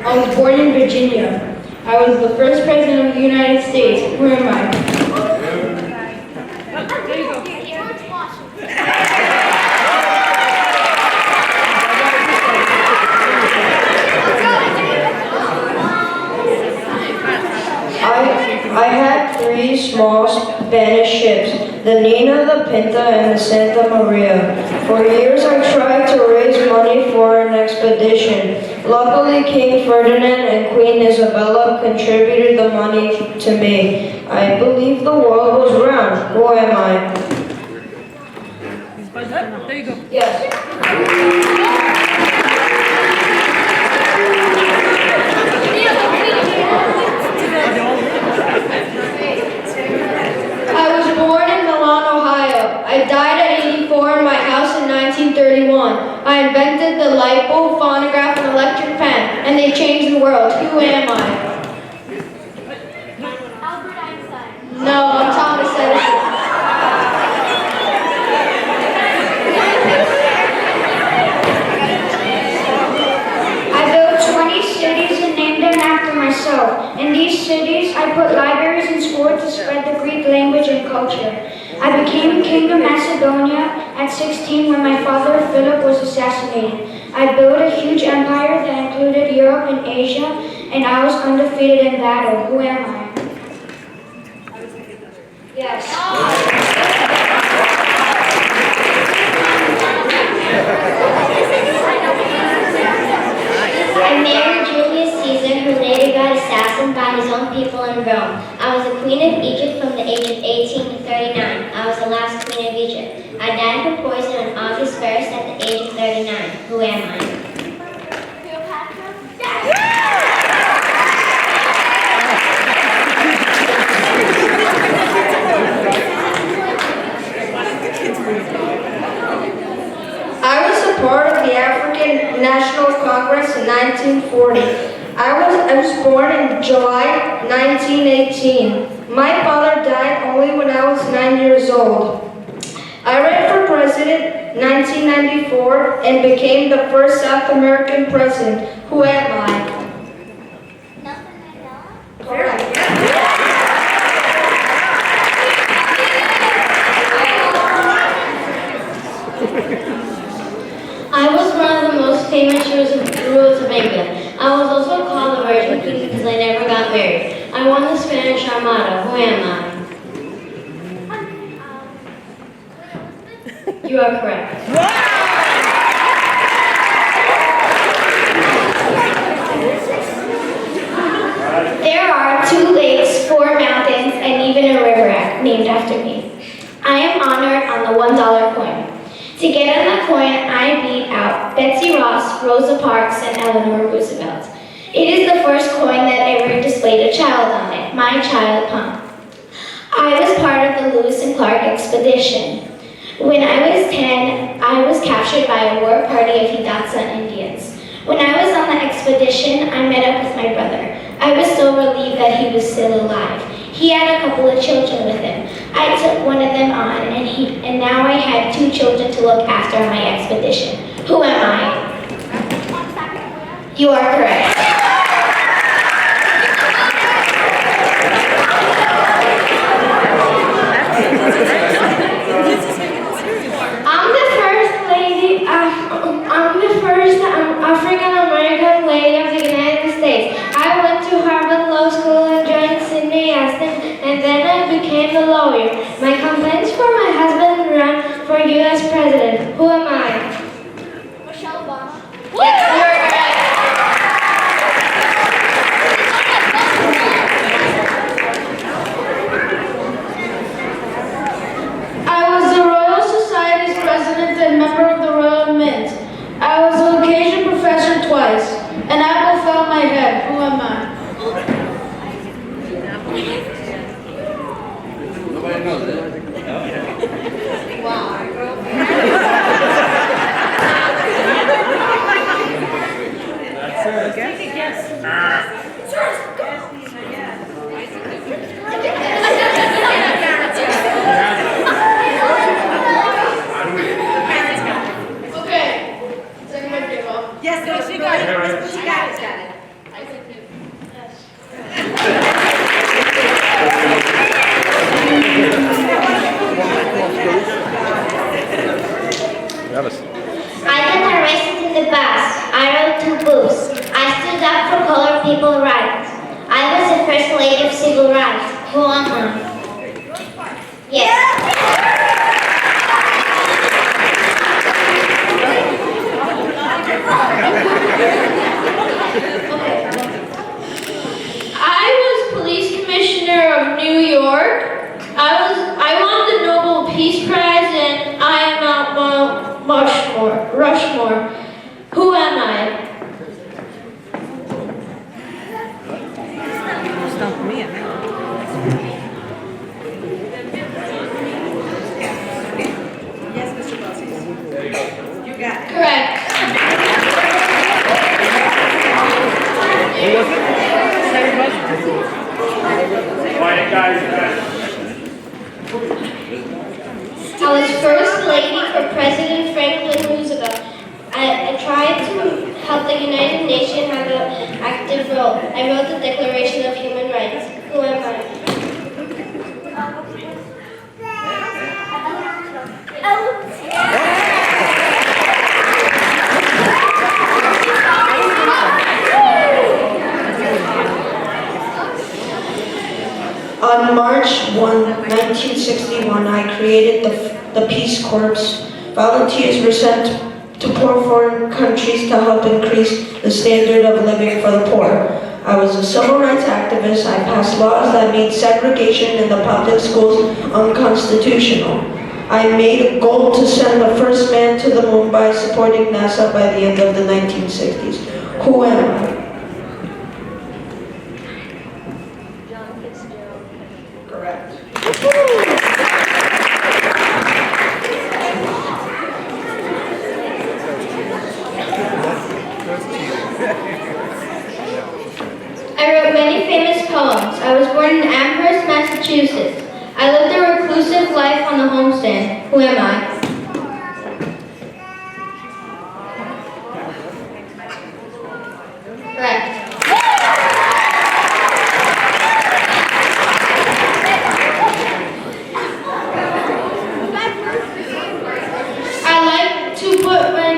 I was born in Virginia. I was the first president of the United States. Who am I? There you go. I had three small Spanish ships, the Nina, the Pinta, and the Santa Maria. For years I tried to raise money for an expedition. Luckily, King Ferdinand and Queen Isabella contributed the money to me. I believe the world was round. Who am I? There you go. Yes. I was born in Milan, Ohio. I died at 84 in my house in 1931. I invented the light bulb, phonograph, and electric pen, and they changed the world. Who am I? Albert Einstein. No, I'm Thomas Edison. I built 20 cities and named them after myself. In these cities, I put libraries and schools to spread the Greek language and culture. I became king of Macedonia at 16 when my father Philip was assassinated. I built a huge empire that included Europe and Asia, and I was undefeated in battle. Who am I? Yes. I married Julius Caesar, who later got assassinated by his own people in Rome. I was the queen of Egypt from the age of 18 to 39. I was the last queen of Egypt. I died from poison on August 1st at the age of 39. Who am I? I was a part of the African National Congress in 1940. I was born in July 1918. My father died only when I was 9 years old. I ran for president 1994 and became the first South American president. Who am I? Correct. I was one of the most famous rulers of England. I was also called the Virgin Queen because I never got married. I won the Spanish Armada. Who am I? You are correct. There are 2 lakes, 4 mountains, and even a river named after me. I am honored on the $1 coin. To get on the coin, I beat out Betsy Ross, Rosa Parks, and Eleanor Roosevelt. It is the first coin that ever displayed a child on it, my child pump. I was part of the Lewis and Clark expedition. When I was 10, I was captured by a war party of Hidatsa Indians. When I was on the expedition, I met up with my brother. I was so relieved that he was still alive. He had a couple of children with him. I took one of them on, and now I had 2 children to look after on my expedition. Who am I? You are correct. I'm the first African-American lady of the United States. I went to Harvard Law School and joined Sidney Aston, and then I became a lawyer. My complaints for my husband run for U.S. President. Who am I? Michelle Obama. Yes, you are correct. I was the Royal Society's president and member of the Royal Mint. I was a Caucasian professor twice. An apple fell on my head. Who am I? Nobody knows that. Wow. That's it. Yes. Okay. Second my game off. Yes, no, she got it. She got it. I people's rights. I was the first lady of civil rights. Who am I? Yes. I was police commissioner of New York. I won the Nobel Peace Prize, and I am Mount Rushmore. Who am I? Stump me, I know. Yes, Mr. Bosses. You got it. Correct. Quiet, guys. I was first lady for President Franklin Roosevelt. I tried to help the United Nations have an active role. I wrote the Declaration of Human Rights. Who am I? On March 1, 1961, I created the Peace Corps. Volunteers were sent to poor foreign countries to help increase the standard of living for the poor. I was a civil rights activist. I passed laws that made segregation in the public schools unconstitutional. I made a goal to send the first man to the moon by supporting NASA by the end of the 1960s. Who am I? Correct. I wrote many famous poems. I was born in Amherst, Massachusetts. I lived a reclusive life on the homestand. Who am I? Correct. I like to put my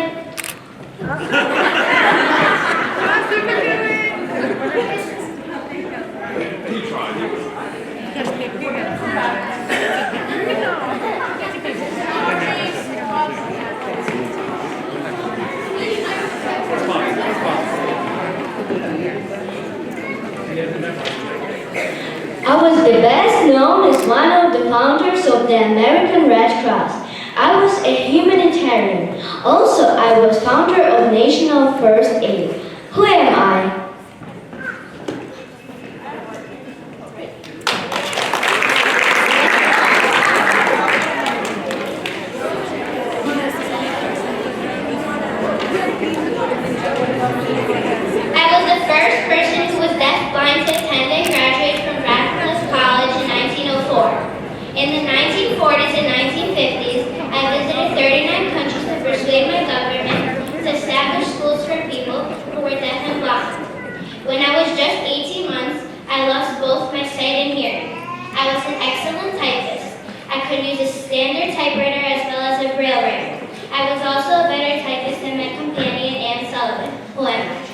I was the best known as one of the founders of the American Red Cross. I was a humanitarian. Also, I was founder of National First Aid. Who am I? I was the first person who was deafblind to attend and graduate from Radcliffe College in 1904. In the 1940s and 1950s, I visited 39 countries to persuade my government to establish schools for people who were deaf and blind. When I was just 18 months, I lost both my sight and hearing. I was an excellent typist. I could use a standard typewriter as well as a braille writer. I was also a better typist than my companion, Anne Sullivan. Who am I?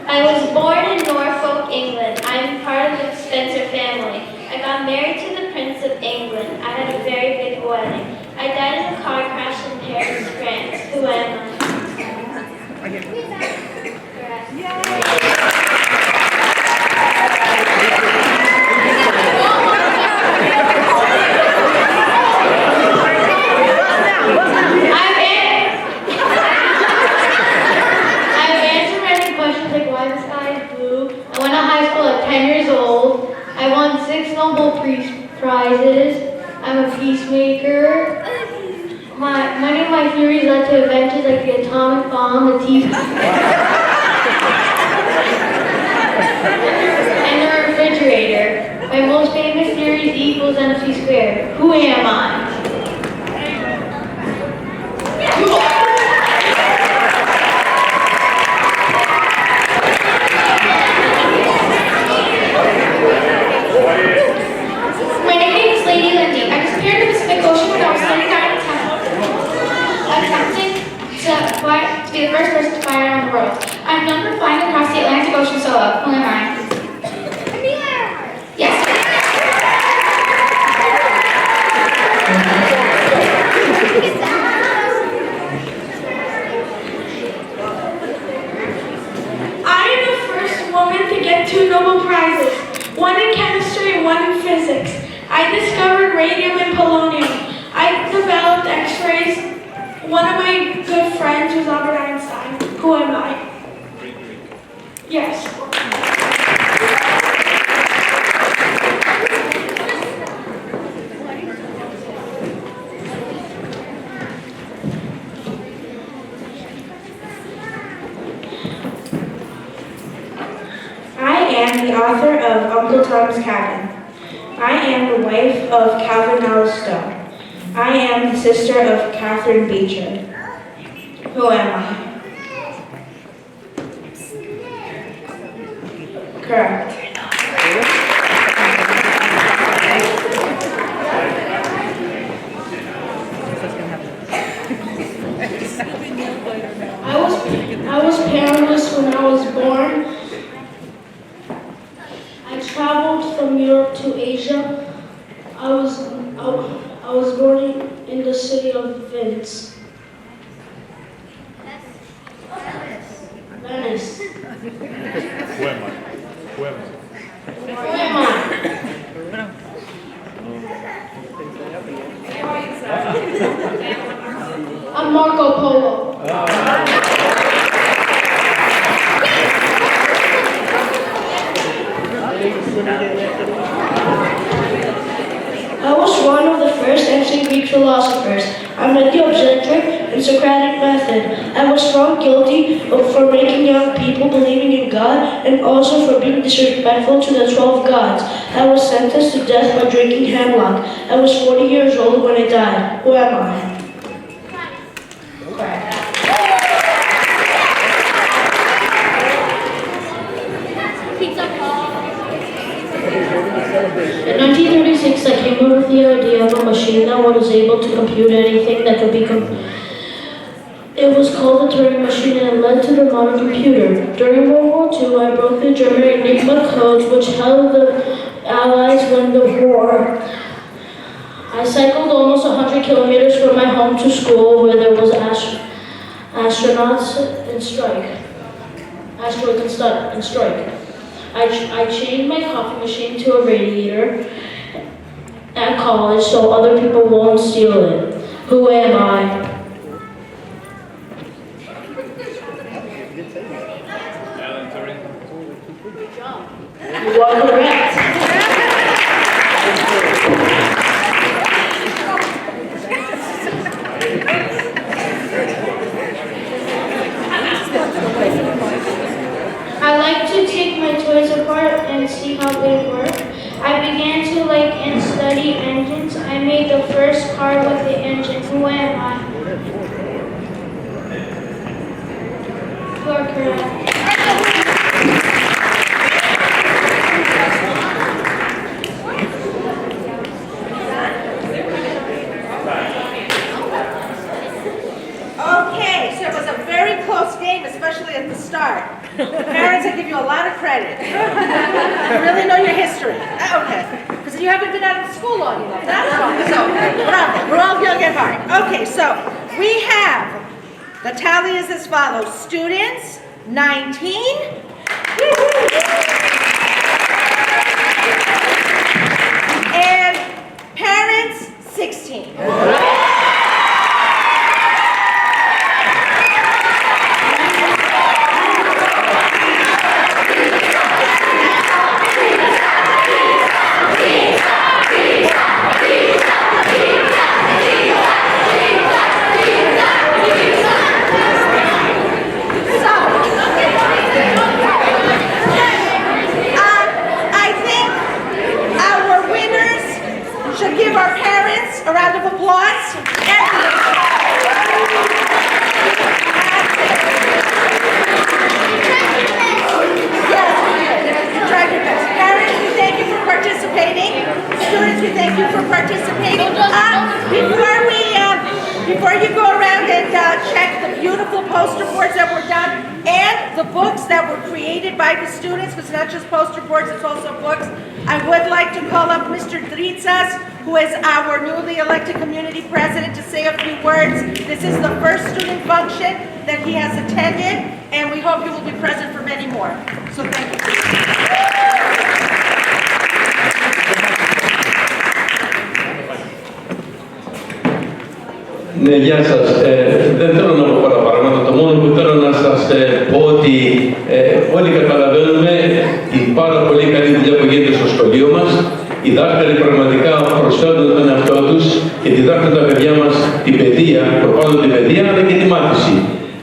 I was born in Norfolk, England. I'm part of the Spencer family. I got married to the Prince of England. I had a very big wedding. I died in a car crash in Paris, France. Who am I? I've answered many questions like why the sky is blue. I went to high school at 10 years old. I won 6 Nobel Peace Prizes. I'm a peacemaker. Many of my theories led to inventions like the atomic bomb, the TV, and the refrigerator. My most famous theory is E equals MC squared. Who am I? and 2 Nobel Prizes, one in chemistry and one in physics. I discovered radium and polonium. I developed X-rays. One of my good friends was Albert Einstein. Who am I? Yes. I am the author of Uncle Tom's Cabin. I am the wife of Calvin Alice Stone. I am the sister of Catherine Beecher. Who am I? Correct. I was parentless when I was born. I traveled from Europe to Asia. I was born in the city of Venice. Venice. Who am I? Who am I? Who am I? I'm Marco Polo. I was one of the first ancient Greek philosophers. I read the obstetric and Socratic method. I was found guilty for making young people believing in God and also for being disrespectful to the 12 gods. I was sentenced to death by drinking hemlock. I was 40 years old when I died. Who am I? In 1936, I came up with the idea of a machine that was able to compute anything that could be It was called the Turing machine and it led to the modern computer. During World War II, I broke the German Enigma codes which held the Allies win the war. I cycled almost 100 kilometers from my home to school where there was astronauts in strike. Asteroids in strike. I chained my coffee machine to a radiator at college so other people won't steal it. Who am I? You are correct. I like to take my toys apart and see how they work. I began to like and study engines. I made the first car with the engine. Who am I? You are correct. Okay, so it was a very close game, especially at the start. Parents, I give you a lot of credit. You really know your history. Okay, because you haven't been out of school long enough. That's fine. So we're all young at heart. Okay, so we have the tally is as follows: students 19, and parents 16. Give our parents a round of applause. Yes, tried your best. Parents, we thank you for participating. Students, we thank you for participating. Before you go around and check the beautiful poster boards that were done and the books that were created by the students, because it's not just poster boards, it's also books, I would like to call up Mr. Dritsas, who is our newly elected community president, to say a few words. This is the first student function that he has attended, and we hope you will be present for many more. So thank you. Ναι, γεια σας. Δεν θέλω να πω πολλά πράγματα. Το μόνο που θέλω να σας πω ότι όλοι καταλαβαίνουμε την πάρα πολύ καλή δουλειά που γίνεται στο σχολείο μας. Οι δάσκαλοι πραγματικά προσφέρουν τον εαυτό τους και διδάσκουν τα παιδιά μας την παιδεία, προπάντων την παιδεία, αλλά και τη μάθηση.